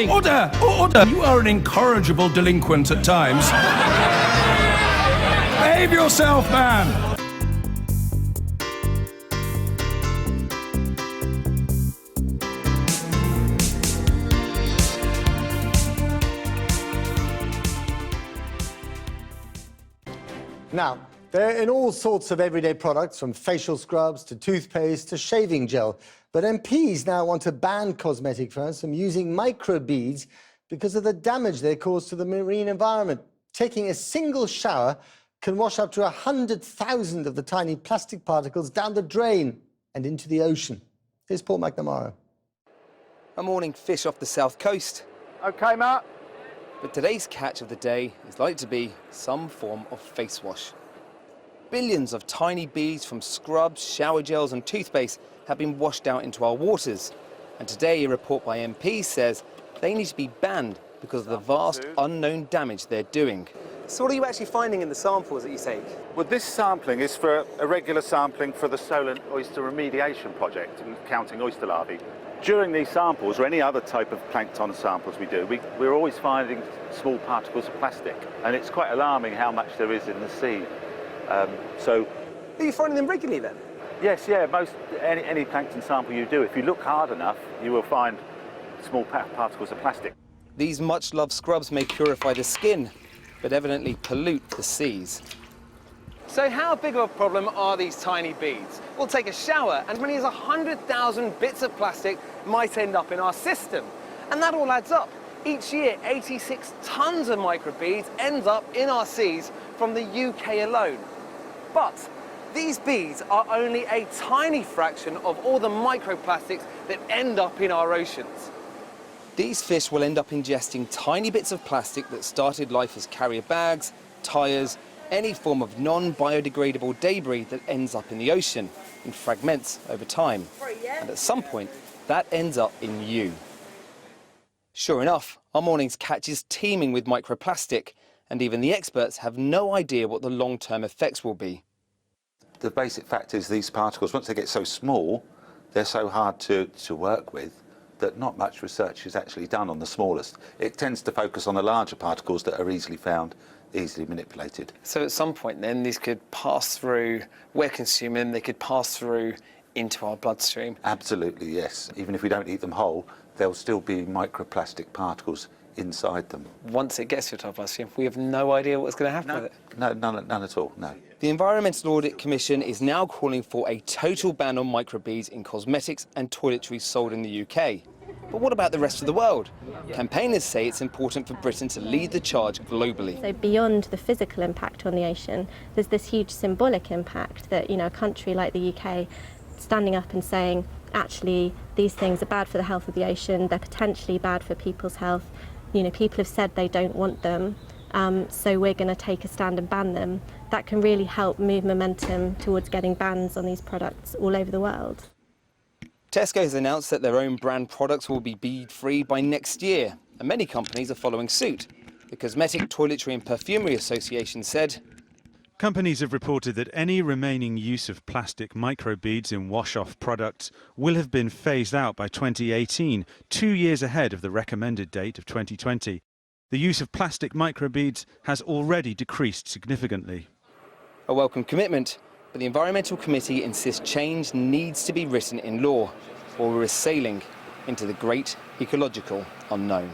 Order! Order! You are an incorrigible delinquent at times. Behave yourself, man! Now, they're in all sorts of everyday products, from facial scrubs to toothpaste to shaving gel. But MPs now want to ban cosmetic firms from using microbeads because of the damage they cause to the marine environment. Taking a single shower can wash up to 100,000 of the tiny plastic particles down the drain and into the ocean. Here's Paul McNamara. A morning fish off the south coast. OK, Matt. But today's catch of the day is likely to be some form of face wash. Billions of tiny beads from scrubs, shower gels and toothpaste have been washed out into our waters. And today a report by MPs says they need to be banned because of the vast unknown damage they're doing. So what are you actually finding in the samples that you take? Well, this sampling is for a regular sampling for the Solent Oyster Remediation Project and counting oyster larvae. During these samples, or any other type of plankton samples we do, we're always finding small particles of plastic. And it's quite alarming how much there is in the sea. Are you finding them regularly then? Yes, yeah, any plankton sample you do, if you look hard enough, you will find small particles of plastic. These much-loved scrubs may purify the skin, but evidently pollute the seas. So how big of a problem are these tiny beads? We'll take a shower and as many as 100,000 bits of plastic might end up in our system. And that all adds up. Each year, 86 tons of microbeads ends up in our seas from the UK alone. But these beads are only a tiny fraction of all the microplastics that end up in our oceans. These fish will end up ingesting tiny bits of plastic that started life as carrier bags, tyres, any form of non-biodegradable debris that ends up in the ocean in fragments over time. And at some point, that ends up in you. Sure enough, our morning's catch is teeming with microplastic, and even the experts have no idea what the long-term effects will be. The basic fact is these particles, once they get so small, they're so hard to work with that not much research is actually done on the smallest. It tends to focus on the larger particles that are easily found, easily manipulated. So at some point then, these could pass through, we're consuming, they could pass through into our bloodstream? Absolutely, yes. Even if we don't eat them whole, there'll still be microplastic particles inside them. Once it gets to our bloodstream, we have no idea what's going to happen with it? No, none at all, no. The Environmental Audit Commission is now calling for a total ban on microbeads in cosmetics and toiletries sold in the UK. But what about the rest of the world? Campaigners say it's important for Britain to lead the charge globally. So beyond the physical impact on the ocean, there's this huge symbolic impact that, a country like the UK standing up and saying, actually, these things are bad for the health of the ocean, they're potentially bad for people's health. People have said they don't want them, so we're going to take a stand and ban them. That can really help move momentum towards getting bans on these products all over the world. Tesco has announced that their own brand products will be bead-free by next year, and many companies are following suit. The Cosmetic, Toiletry and Perfumery Association said, companies have reported that any remaining use of plastic microbeads in wash-off products will have been phased out by 2018, 2 years ahead of the recommended date of 2020. The use of plastic microbeads has already decreased significantly. A welcome commitment, but the Environmental Committee insists change needs to be written in law, or we're sailing into the great ecological unknown.